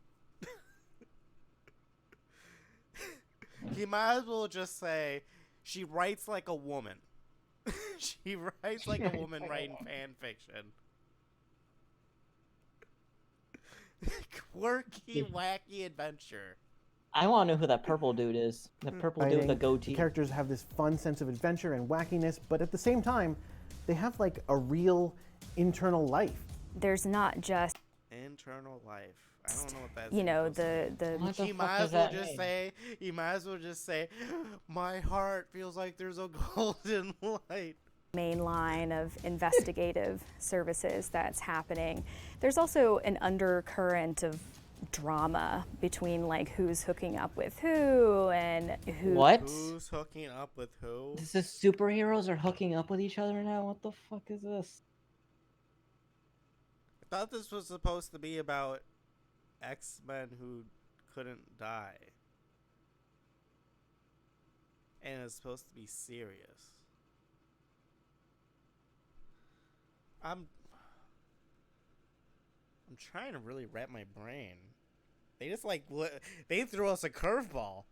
He might as well just say, she writes like a woman. She writes like a woman writing fan fiction. Quirky, wacky adventure. I want to know who that purple dude is. The purple dude with the goatee. The characters have this fun sense of adventure and wackiness, but at the same time, they have like a real internal life. There's not just internal life. I don't know what that is. You know, the He might as well just say, he might as well just say, my heart feels like there's a golden light. Main line of investigative services that's happening. There's also an undercurrent of drama between like who's hooking up with who and who. What? Who's hooking up with who? This is superheroes are hooking up with each other now? What the fuck is this? I thought this was supposed to be about X-Men who couldn't die. And it's supposed to be serious. I'm trying to really wrap my brain. They just like they threw us a curveball.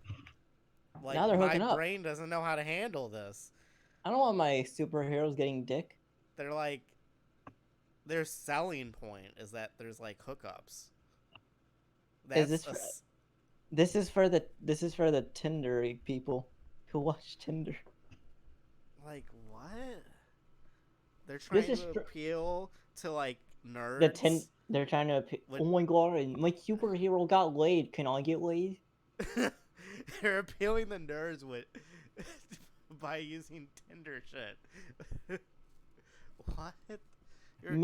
Like now they're hooking my up. brain doesn't know how to handle this. I don't want my superheroes getting dick. They're like their selling point is that there's like hookups. This is for the Tinder people who watch Tinder. Like what? They're trying to appeal to like nerds. They're trying to appeal. Oh my god, my superhero got laid. Can I get laid? They're appealing the nerds with by using Tinder shit. What? You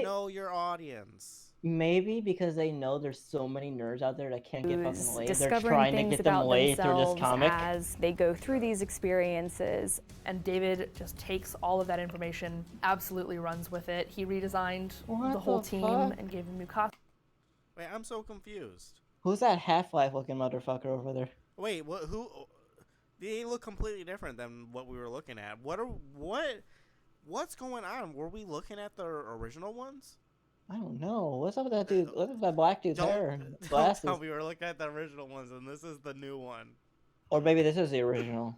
know your audience. Maybe because they know there's so many nerds out there that can't get fucking laid. They're discovering trying to things get them about laid through this themselves comic. as they go through these experiences. And David just takes all of that information, absolutely runs with it. He redesigned the whole team and gave them new costumes. Wait, I'm so confused. Who's that Half-Life looking motherfucker over there? Wait, what? Who? They look completely different than what we were looking at. What's going on? Were we looking at the original ones? I don't know. What's up with that dude? What's up with that black dude's hair and glasses? We were looking at the original ones, and this is the new one. Or maybe this is the original.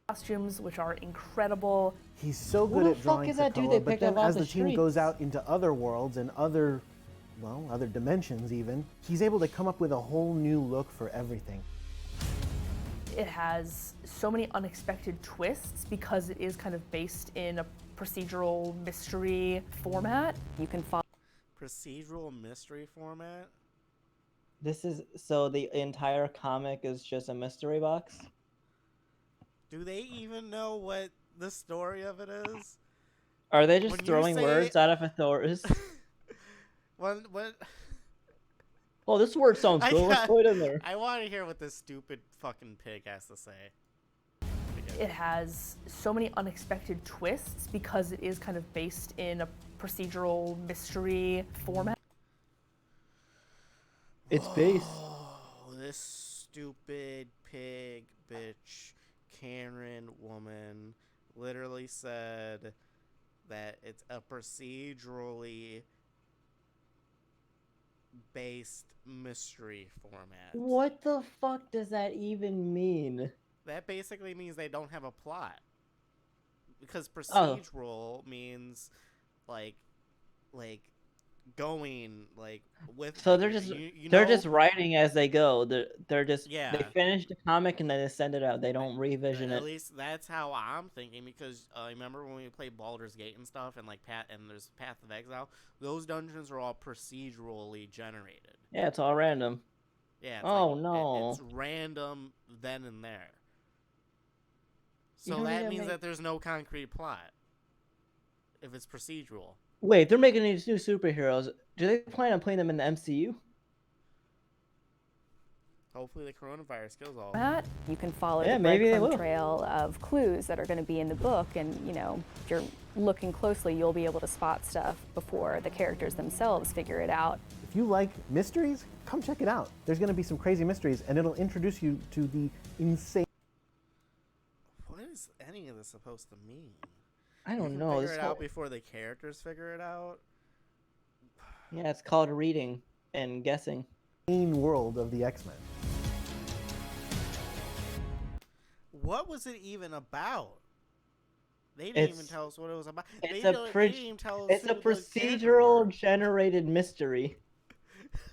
Costumes, which are incredible. He's so Who good the at drawing fuck is that dude Krakoa, they but picked then up off as the the team goes streets? out into other worlds and other dimensions even, he's able to come up with a whole new look for everything. It has so many unexpected twists because it is kind of based in a procedural mystery format. You can follow Procedural mystery format? This is so the entire comic is just a mystery box. Do they even know what the story of it is? Are they just When you throwing say- words out of a thesaurus? When Oh, this word sounds cool. Let's put it in there. I want to hear what this stupid fucking pig has to say. It has so many unexpected twists because it is kind of based in a procedural mystery format. It's based. Oh, this stupid pig bitch Karen woman literally said that it's a procedurally based mystery format. What the fuck does that even mean? That basically means they don't have a plot. Because Oh. procedural means like going like with. So they're just they're just writing as they go. They're just Yeah. they finish the comic and then they send it out. They don't revision At it. least that's how I'm thinking, because I remember when we played Baldur's Gate and stuff, and like there's Path of Exile. Those dungeons are all procedurally generated. Yeah, it's all random. Yeah. It's Oh, like, no. It's random then and there. You So don't that even means make- that there's no concrete plot if it's procedural. Wait, they're making these new superheroes. Do they plan on putting them in the MCU? Hopefully the coronavirus kills all. Matt? You can follow Yeah, the maybe they breadcrumb will. trail of clues that are going to be in the book, and if you're looking closely, you'll be able to spot stuff before the characters themselves figure it out. If you like mysteries, come check it out. There's going to be some crazy mysteries, and it'll introduce you to the insane. What is any of this supposed to mean? I You don't can know. Figure This it whole- out before the characters figure it out. Yeah, it's called reading and guessing. World of the X-Men. What was it even about? They didn't even It's- tell us what it was about. It's They a didn't even tell us it's who a the characters procedural generated mystery.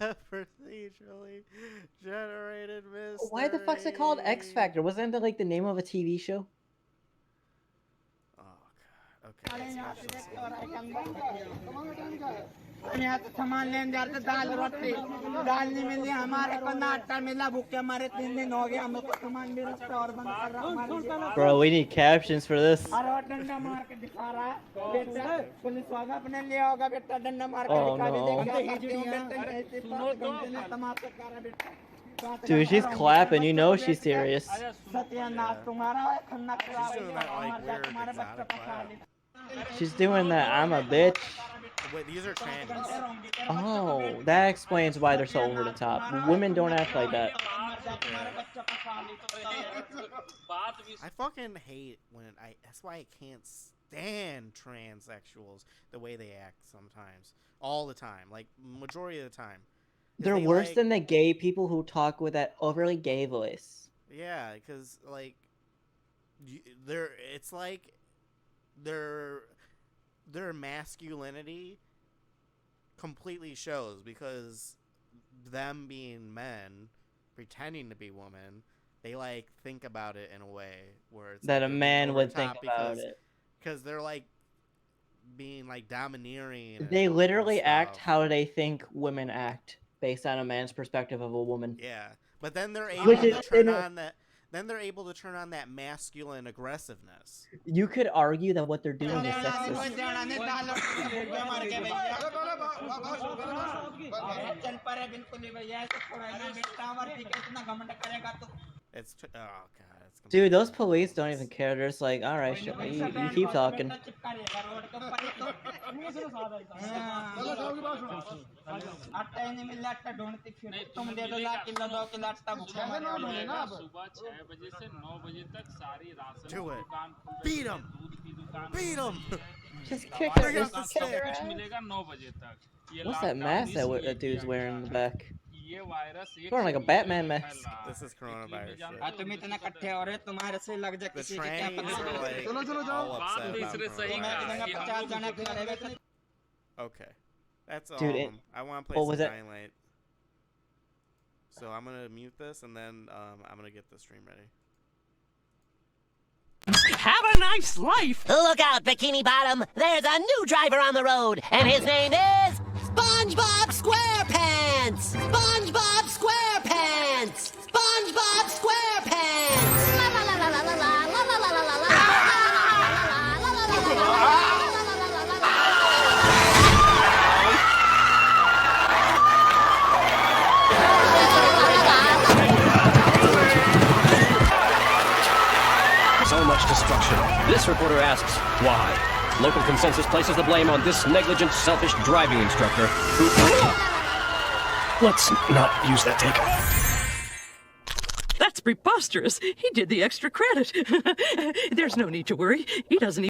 were. Procedurally generated mystery. Why the fuck's it called X Factor? Wasn't that like the name of a TV show? सामान लेने जा रहे थे दाल रोटी दाल नहीं मिली हमारे को ना आटा मिला भूखे हमारे 3 दिन हो गए हम लोग को सामान भी रखता और बंद कर रहा हमारे Bro, we need captions for this. अरे वो डंडा मार के दिखा रहा है बेटा पुलिस वाला अपने लिया होगा बेटा डंडा मार के Oh, दिखा भी no. दे क्या करती हूँ बेटा ऐसे पास घंटे में तमाशा कर रहा बेटा Dude, she's clapping. You know she's serious. सत्यानाश तुम्हारा है खन्ना करा तुम्हारे बच्चे को खा ले She's doing that. I'm a bitch. Wait, these are trannies. Oh, that explains why they're so over the top. Women don't act like that. I fucking hate when that's why I can't stand transsexuals the way they act sometimes. All the time. Like, majority of the time. 'Cause They're they, worse like- than the gay people who talk with that overly gay voice. Yeah, because, like, it's like their masculinity completely shows, because them being men, pretending to be women, they, like, think about it in a way where it's That like a they're man being would over think top about it. Because they're, like, being, like, domineering. and- They literally and act stuff. how they think women act, based on a man's perspective of a woman. Yeah, but then they're able Which to is- turn on that. Then they're able to turn on that masculine aggressiveness. You could argue that what they're doing is sexist. It's oh god, it's Dude, those police don't even care. They're just like, all right, you keep talking. आटा ही नहीं मिल रहा आटा ढूंढती फिर तुम दे दो 1 kilo 2 kilo आटा भूखा मरने वाले हैं ना अब सुबह 6 बजे से 9 बजे तक सारी राशन Do की it. दुकान खुल Beat रहती है, 'em. दूध की दुकान Beat खुल 'em. रहती है। Just दवाई kick की her- दुकान just kick सब her कुछ ass. मिलेगा 9 बजे तक। ये What's that lockdown mask that इसलिए that dude's किया wearing in the गया है back? कि Wearing like a Batman mask. This is coronavirus shit. तुम इतना इकट्ठे हो रहे तुम्हारे से लग जा The किसी के क्या trannies पता are like all upset about coronavirus. Okay, that's all. Dude, I want to what play was some it? Dying Light. So I'm gonna mute this and then I'm gonna get the stream ready. Have a nice life! Look out, Bikini Bottom! There's a new driver on the road, and his name is SpongeBob SquarePants! SpongeBob SquarePants! SpongeBob SquarePants! La la la la la la la la la la la la So much destruction. This reporter asks, why? Local consensus places the blame on this negligent, selfish driving instructor who... Let's not use that take. That's preposterous. He did the extra credit. There's no need to worry. He doesn't even